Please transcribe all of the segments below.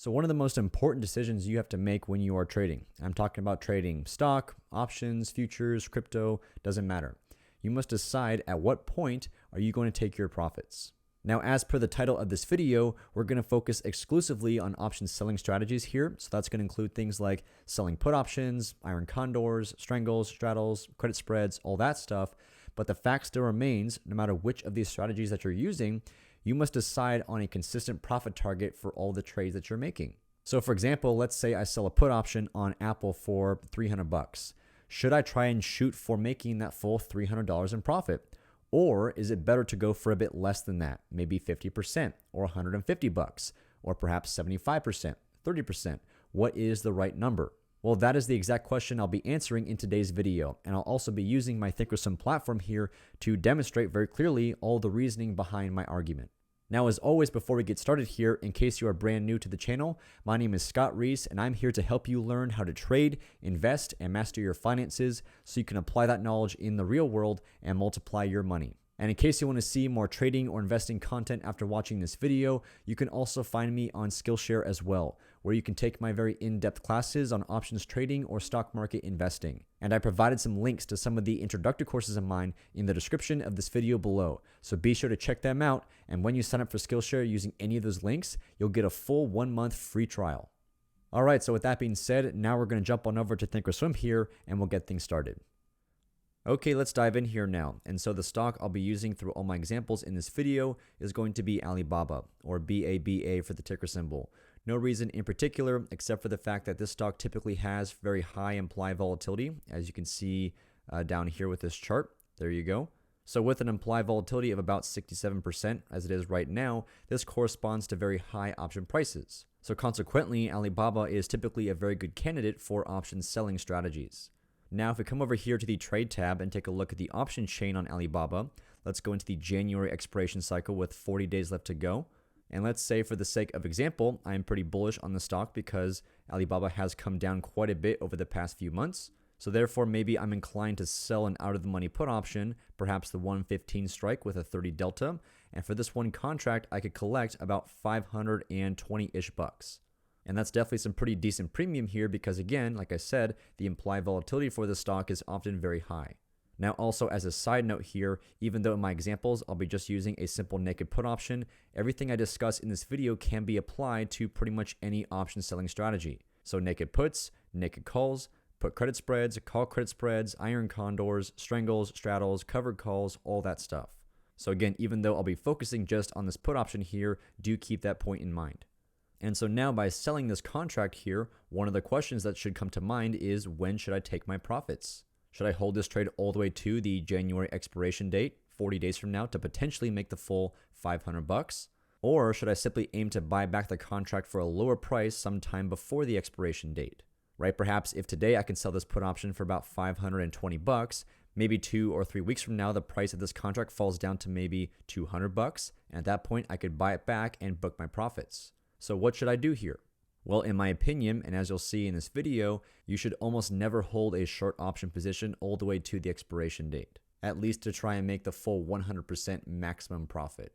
So one of the most important decisions you have to make when you are trading, I'm talking about trading stock, options, futures, crypto, doesn't matter. You must decide at what point are you going to take your profits. Now, as per the title of this video, we're going to focus exclusively on option selling strategies here. So that's going to include things like selling put options, iron condors, strangles, straddles, credit spreads, all that stuff. But the fact still remains, no matter which of these strategies that you're using, you must decide on a consistent profit target for all the trades that you're making. So for example, let's say I sell a put option on Apple for $300. Should I try and shoot for making that full $300 in profit? Or is it better to go for a bit less than that, maybe 50% or $150, or perhaps 75%, 30%? What is the right number? Well, that is the exact question I'll be answering in today's video, and I'll also be using my ThinkOrSwim platform here to demonstrate very clearly all the reasoning behind my argument. Now, as always, before we get started here, in case you are brand new to the channel, my name is Scott Reese, and I'm here to help you learn how to trade, invest, and master your finances so you can apply that knowledge in the real world and multiply your money. And in case you want to see more trading or investing content after watching this video, you can also find me on SKILLSHARE as well, where you can take my very in-depth classes on options trading or stock market investing. And I provided some links to some of the introductory courses of mine in the description of this video below. So be sure to check them out. And when you sign up for SKILLSHARE using any of those links, you'll get a full 1-month free trial. All right, so with that being said, now we're going to jump on over to ThinkOrSwim here and we'll get things started. Okay, let's dive in here now. And so the stock I'll be using through all my examples in this video is going to be Alibaba, or BABA for the ticker symbol. No reason in particular, except for the fact that this stock typically has very high implied volatility, as you can see down here with this chart. There you go. So with an implied volatility of about 67%, as it is right now, this corresponds to very high option prices. So consequently, Alibaba is typically a very good candidate for option selling strategies. Now, if we come over here to the trade tab and take a look at the option chain on Alibaba, let's go into the January expiration cycle with 40 days left to go. And let's say for the sake of example, I'm pretty bullish on the stock because Alibaba has come down quite a bit over the past few months. So therefore, maybe I'm inclined to sell an out of the money put option, perhaps the 115 strike with a 30 delta. And for this one contract, I could collect about 520-ish bucks. And that's definitely some pretty decent premium here because again, like I said, the implied volatility for the stock is often very high. Now also as a side note here, even though in my examples I'll be just using a simple naked put option, everything I discuss in this video can be applied to pretty much any option selling strategy. So naked puts, naked calls, put credit spreads, call credit spreads, iron condors, strangles, straddles, covered calls, all that stuff. So again, even though I'll be focusing just on this put option here, do keep that point in mind. And so now by selling this contract here, one of the questions that should come to mind is when should I take my profits? Should I hold this trade all the way to the January expiration date, 40 days from now, to potentially make the full $500? Or should I simply aim to buy back the contract for a lower price sometime before the expiration date? Right? Perhaps if today I can sell this put option for about $520, maybe 2 or 3 weeks from now, the price of this contract falls down to maybe $200. And at that point, I could buy it back and book my profits. So what should I do here? Well, in my opinion, and as you'll see in this video, you should almost never hold a short option position all the way to the expiration date, at least to try and make the full 100% maximum profit.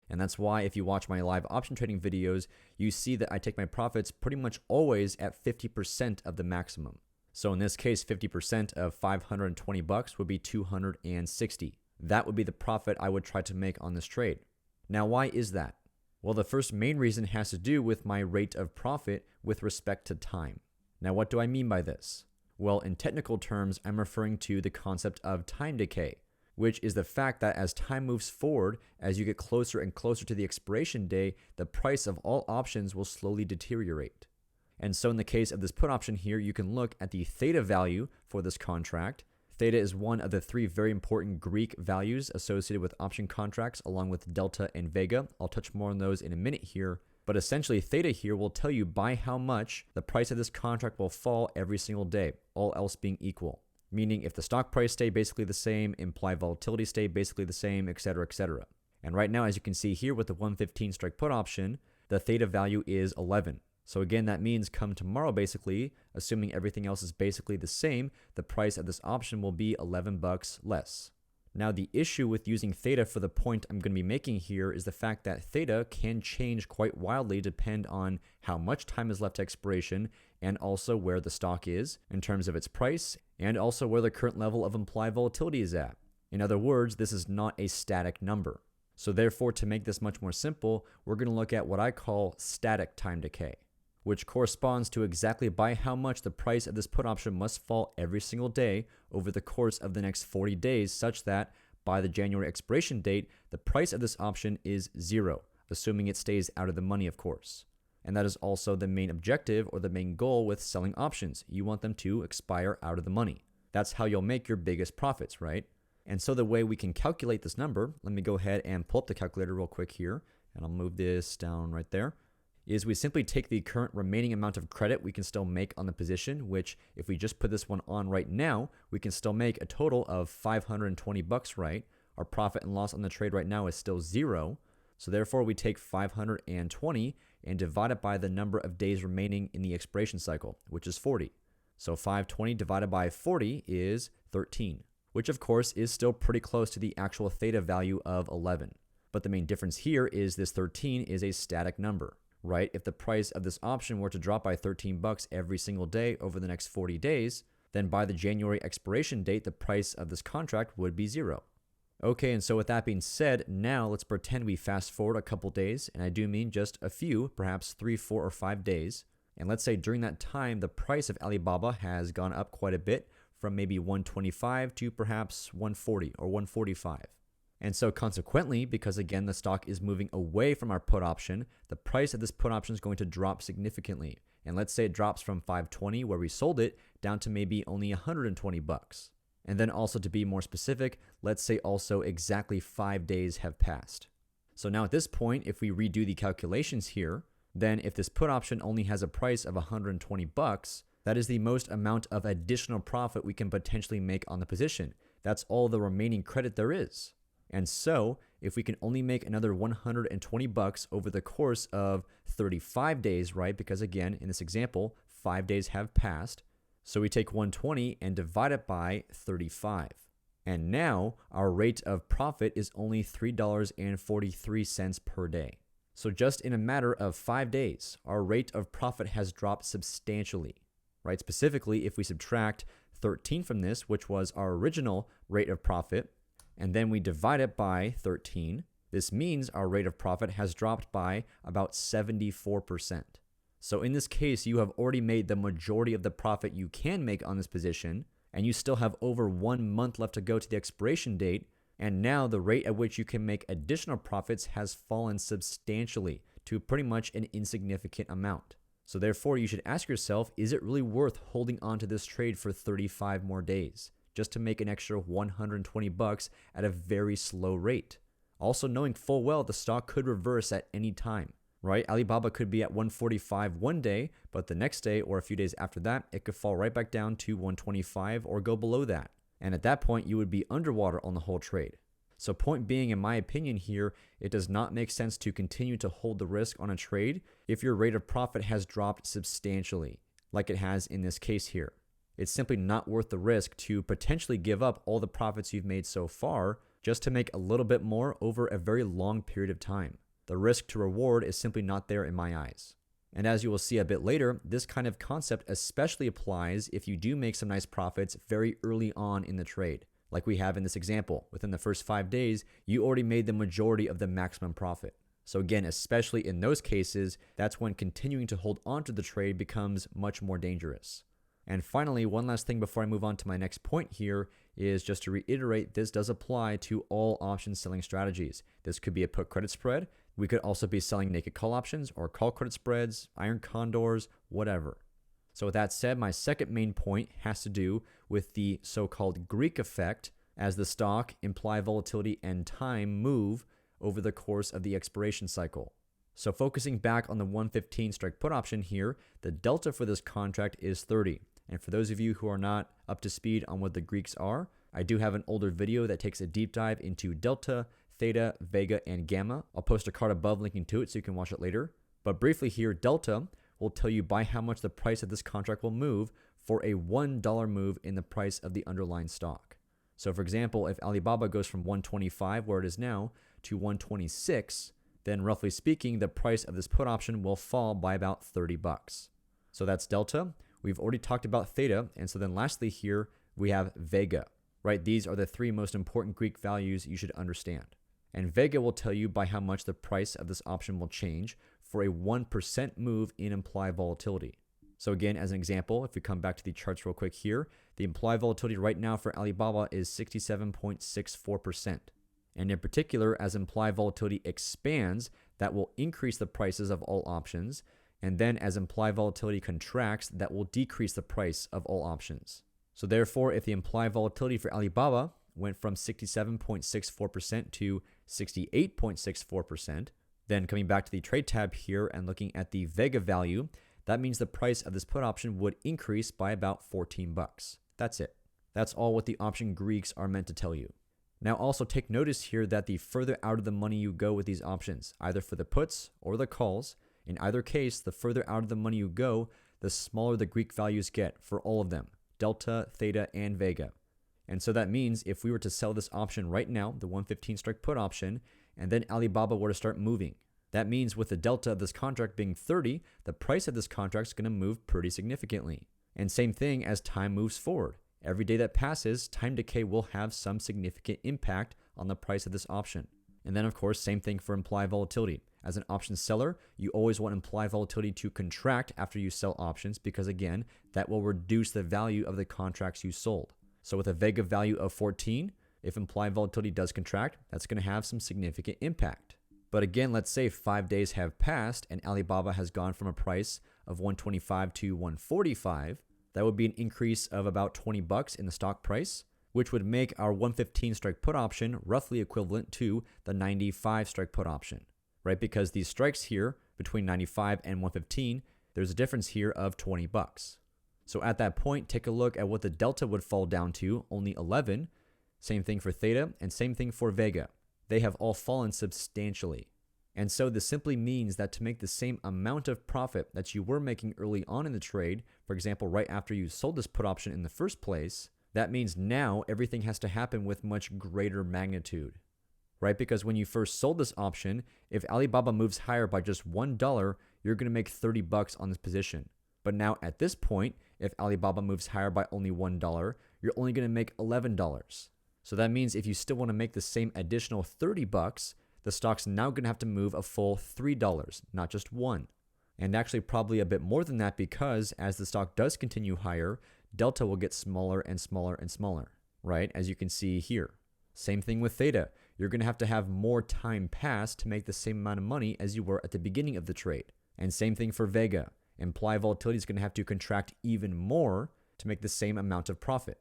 And that's why if you watch my live option trading videos, you see that I take my profits pretty much always at 50% of the maximum. So in this case, 50% of $520 would be $260. That would be the profit I would try to make on this trade. Now, why is that? Well, the first main reason has to do with my rate of profit with respect to time. Now, what do I mean by this? Well, in technical terms, I'm referring to the concept of time decay, which is the fact that as time moves forward, as you get closer and closer to the expiration day, the price of all options will slowly deteriorate. And so in the case of this put option here, you can look at the theta value for this contract. Theta is one of the 3 very important Greek values associated with option contracts, along with delta and Vega. I'll touch more on those in a minute here. But essentially, theta here will tell you by how much the price of this contract will fall every single day, all else being equal. Meaning if the stock price stay basically the same, implied volatility stay basically the same, etc., etc. And right now, as you can see here with the 115 strike put option, the theta value is 11. So again, that means come tomorrow, basically, assuming everything else is basically the same, the price of this option will be $11 less. Now, the issue with using theta for the point I'm going to be making here is the fact that theta can change quite wildly depend on how much time is left to expiration and also where the stock is in terms of its price and also where the current level of implied volatility is at. In other words, this is not a static number. So therefore, to make this much more simple, we're going to look at what I call static time decay, which corresponds to exactly by how much the price of this put option must fall every single day over the course of the next 40 days, such that by the January expiration date, the price of this option is 0, assuming it stays out of the money, of course. And that is also the main objective or the main goal with selling options. You want them to expire out of the money. That's how you'll make your biggest profits, right? And so the way we can calculate this number, let me go ahead and pull up the calculator real quick here, and I'll move this down right there, is we simply take the current remaining amount of credit we can still make on the position, which if we just put this one on right now, we can still make a total of $520, right? Our profit and loss on the trade right now is still 0. So therefore we take 520 and divide it by the number of days remaining in the expiration cycle, which is 40. So 520 divided by 40 is 13, which of course is still pretty close to the actual theta value of 11. But the main difference here is this 13 is a static number, right? If the price of this option were to drop by $13 every single day over the next 40 days, then by the January expiration date, the price of this contract would be 0. Okay, and so with that being said, now let's pretend we fast forward a couple days, and I do mean just a few, perhaps 3, 4, or 5 days. And let's say during that time, the price of Alibaba has gone up quite a bit from maybe 125 to perhaps 140 or 145. And so consequently, because again, the stock is moving away from our put option, the price of this put option is going to drop significantly. And let's say it drops from 520 where we sold it down to maybe only $120. And then also to be more specific, let's say also exactly 5 days have passed. So now at this point, if we redo the calculations here, then if this put option only has a price of $120, that is the most amount of additional profit we can potentially make on the position. That's all the remaining credit there is. And so if we can only make another $120 over the course of 35 days, right? Because again, in this example, 5 days have passed. So we take 120 and divide it by 35. And now our rate of profit is only $3.43 per day. So just in a matter of 5 days, our rate of profit has dropped substantially, right? Specifically, if we subtract 13 from this, which was our original rate of profit, and then we divide it by 13, this means our rate of profit has dropped by about 74%. So in this case, you have already made the majority of the profit you can make on this position, and you still have over 1 month left to go to the expiration date, and now the rate at which you can make additional profits has fallen substantially to pretty much an insignificant amount. So therefore, you should ask yourself, is it really worth holding on to this trade for 35 more days just to make an extra $120 at a very slow rate? Also knowing full well the stock could reverse at any time, right? Alibaba could be at 145 one day, but the next day or a few days after that, it could fall right back down to 125 or go below that. And at that point, you would be underwater on the whole trade. So point being, in my opinion here, it does not make sense to continue to hold the risk on a trade if your rate of profit has dropped substantially, like it has in this case here. It's simply not worth the risk to potentially give up all the profits you've made so far just to make a little bit more over a very long period of time. The risk to reward is simply not there in my eyes. And as you will see a bit later, this kind of concept especially applies if you do make some nice profits very early on in the trade. Like we have in this example, within the first 5 days, you already made the majority of the maximum profit. So again, especially in those cases, that's when continuing to hold on to the trade becomes much more dangerous. And finally, one last thing before I move on to my next point here is just to reiterate, this does apply to all option selling strategies. This could be a put credit spread. We could also be selling naked call options or call credit spreads, iron condors, whatever. So with that said, my second main point has to do with the so-called Greek effect as the stock, implied volatility, and time move over the course of the expiration cycle. So focusing back on the 115 strike put option here, the delta for this contract is 30. And for those of you who are not up to speed on what the Greeks are, I do have an older video that takes a deep dive into delta, theta, vega, and gamma. I'll post a card above linking to it so you can watch it later. But briefly here, delta will tell you by how much the price of this contract will move for a $1 move in the price of the underlying stock. So for example, if Alibaba goes from 125, where it is now, to 126, then roughly speaking, the price of this put option will fall by about 30 bucks. So that's delta. We've already talked about theta. And so then lastly here, we have Vega, right? These are the three most important Greek values you should understand. And Vega will tell you by how much the price of this option will change for a 1% move in implied volatility. So again, as an example, if we come back to the charts real quick here, the implied volatility right now for Alibaba is 67.64%. And in particular, as implied volatility expands, that will increase the prices of all options. And then as implied volatility contracts, that will decrease the price of all options. So therefore, if the implied volatility for Alibaba went from 67.64% to 68.64%, then coming back to the trade tab here and looking at the Vega value, that means the price of this put option would increase by about 14 bucks. That's it. That's all what the option Greeks are meant to tell you. Now also take notice here that the further out of the money you go with these options, either for the puts or the calls, in either case, the further out of the money you go, the smaller the Greek values get for all of them, delta, theta, and Vega. And so that means if we were to sell this option right now, the 115 strike put option, and then Alibaba were to start moving, that means with the delta of this contract being 30, the price of this contract is going to move pretty significantly. And same thing as time moves forward. Every day that passes, time decay will have some significant impact on the price of this option. And then of course, same thing for implied volatility. As an option seller, you always want implied volatility to contract after you sell options because again, that will reduce the value of the contracts you sold. So with a Vega value of 14, if implied volatility does contract, that's going to have some significant impact. But again, let's say 5 days have passed and Alibaba has gone from a price of 125 to 145. That would be an increase of about 20 bucks in the stock price, which would make our 115 strike put option roughly equivalent to the 95 strike put option, right? Because these strikes here between 95 and 115, there's a difference here of 20 bucks. So at that point, take a look at what the delta would fall down to, only 11. Same thing for theta and same thing for Vega. They have all fallen substantially. And so this simply means that to make the same amount of profit that you were making early on in the trade, for example, right after you sold this put option in the first place, that means now everything has to happen with much greater magnitude, right? Because when you first sold this option, if Alibaba moves higher by just $1, you're going to make 30 bucks on this position. But now at this point, if Alibaba moves higher by only $1, you're only going to make $11. So that means if you still want to make the same additional 30 bucks, the stock's now going to have to move a full $3, not just $1. And actually probably a bit more than that because as the stock does continue higher, delta will get smaller and smaller and smaller, right? As you can see here. Same thing with theta. You're going to have more time pass to make the same amount of money as you were at the beginning of the trade. And same thing for Vega. Implied volatility is going to have to contract even more to make the same amount of profit.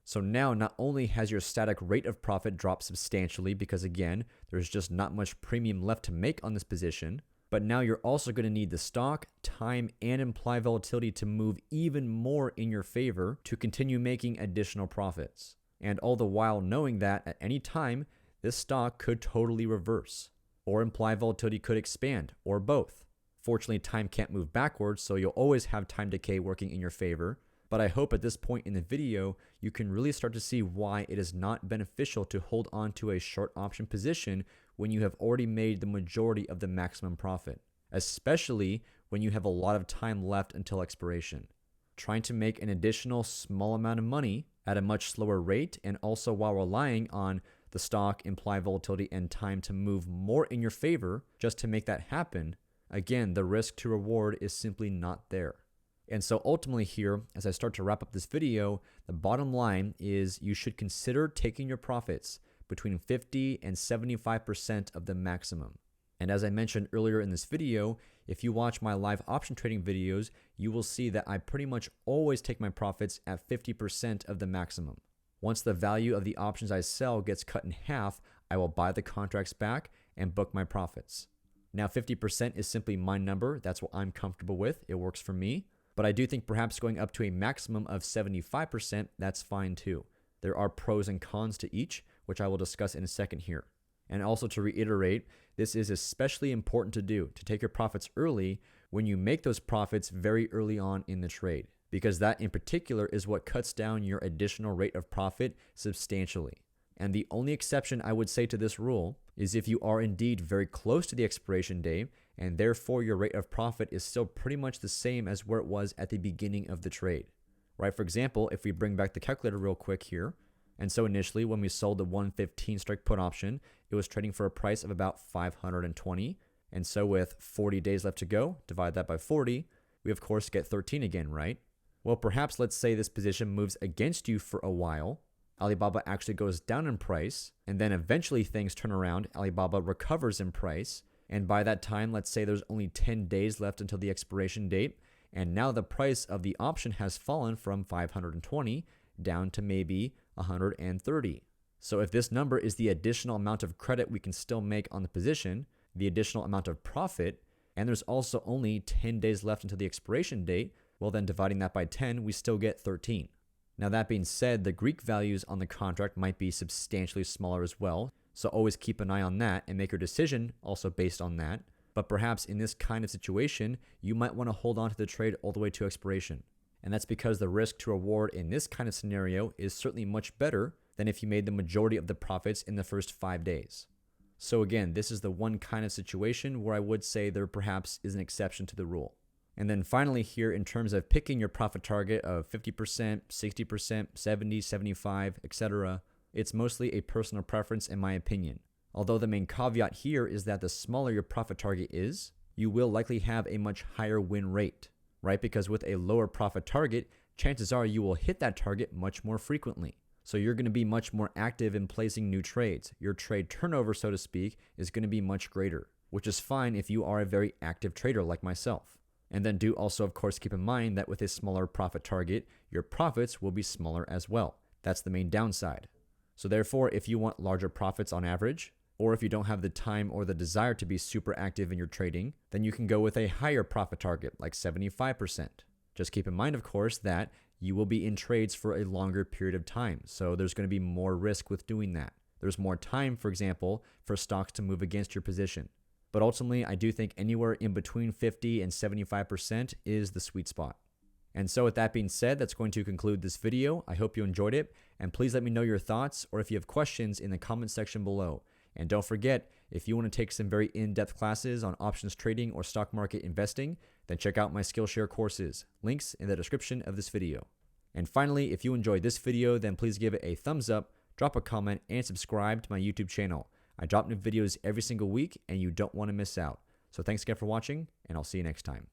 So now not only has your static rate of profit dropped substantially because again, there's just not much premium left to make on this position, but now you're also going to need the stock, time, and implied volatility to move even more in your favor to continue making additional profits. And all the while knowing that at any time, this stock could totally reverse, or implied volatility could expand, or both. Fortunately, time can't move backwards, so you'll always have time decay working in your favor. But I hope at this point in the video, you can really start to see why it is not beneficial to hold on to a short option position when you have already made the majority of the maximum profit, especially when you have a lot of time left until expiration. Trying to make an additional small amount of money at a much slower rate and also while relying on the stock, implied volatility, and time to move more in your favor just to make that happen, again, the risk to reward is simply not there. And so ultimately here, as I start to wrap up this video, the bottom line is you should consider taking your profits between 50 and 75% of the maximum. And as I mentioned earlier in this video, if you watch my live option trading videos, you will see that I pretty much always take my profits at 50% of the maximum. Once the value of the options I sell gets cut in half, I will buy the contracts back and book my profits. Now 50% is simply my number. That's what I'm comfortable with. It works for me. But I do think perhaps going up to a maximum of 75%, that's fine too. There are pros and cons to each, which I will discuss in a second here. And also to reiterate, this is especially important to do, to take your profits early when you make those profits very early on in the trade. because that in particular is what cuts down your additional rate of profit substantially. And the only exception I would say to this rule is if you are indeed very close to the expiration date, and therefore your rate of profit is still pretty much the same as where it was at the beginning of the trade, right? For example, if we bring back the calculator real quick here, and so initially when we sold the 115 strike put option, it was trading for a price of about 520. And so with 40 days left to go, divide that by 40, we of course get 13 again, right? Well, perhaps let's say this position moves against you for a while. Alibaba actually goes down in price, and then eventually things turn around. Alibaba recovers in price, and by that time, let's say there's only 10 days left until the expiration date, and now the price of the option has fallen from 520 down to maybe 130. So if this number is the additional amount of credit we can still make on the position, the additional amount of profit, and there's also only 10 days left until the expiration date, well then dividing that by 10, we still get 13. Now that being said, the Greek values on the contract might be substantially smaller as well, so always keep an eye on that and make your decision also based on that. But perhaps in this kind of situation, you might want to hold on to the trade all the way to expiration. And that's because the risk to reward in this kind of scenario is certainly much better than if you made the majority of the profits in the first 5 days. So again, this is the one kind of situation where I would say there perhaps is an exception to the rule. And then finally here, in terms of picking your profit target of 50%, 60%, 70, 75, etc., it's mostly a personal preference in my opinion. Although the main caveat here is that the smaller your profit target is, you will likely have a much higher win rate, right? Because with a lower profit target, chances are you will hit that target much more frequently. So you're going to be much more active in placing new trades. Your trade turnover, so to speak, is going to be much greater, which is fine if you are a very active trader like myself. And then do also, of course, keep in mind that with a smaller profit target, your profits will be smaller as well. That's the main downside. So therefore, if you want larger profits on average, or if you don't have the time or the desire to be super active in your trading, then you can go with a higher profit target, like 75%. Just keep in mind, of course, that you will be in trades for a longer period of time. So there's going to be more risk with doing that. There's more time, for example, for stocks to move against your position. But ultimately, I do think anywhere in between 50 and 75% is the sweet spot. And so with that being said, that's going to conclude this video. I hope you enjoyed it, and please let me know your thoughts or if you have questions in the comment section below. And don't forget, if you want to take some very in-depth classes on options trading or stock market investing, then check out my SKILLSHARE courses, links in the description of this video. And finally, if you enjoyed this video, then please give it a thumbs up, drop a comment, and subscribe to my YouTube channel. I drop new videos every single week, and you don't want to miss out. So thanks again for watching, and I'll see you next time.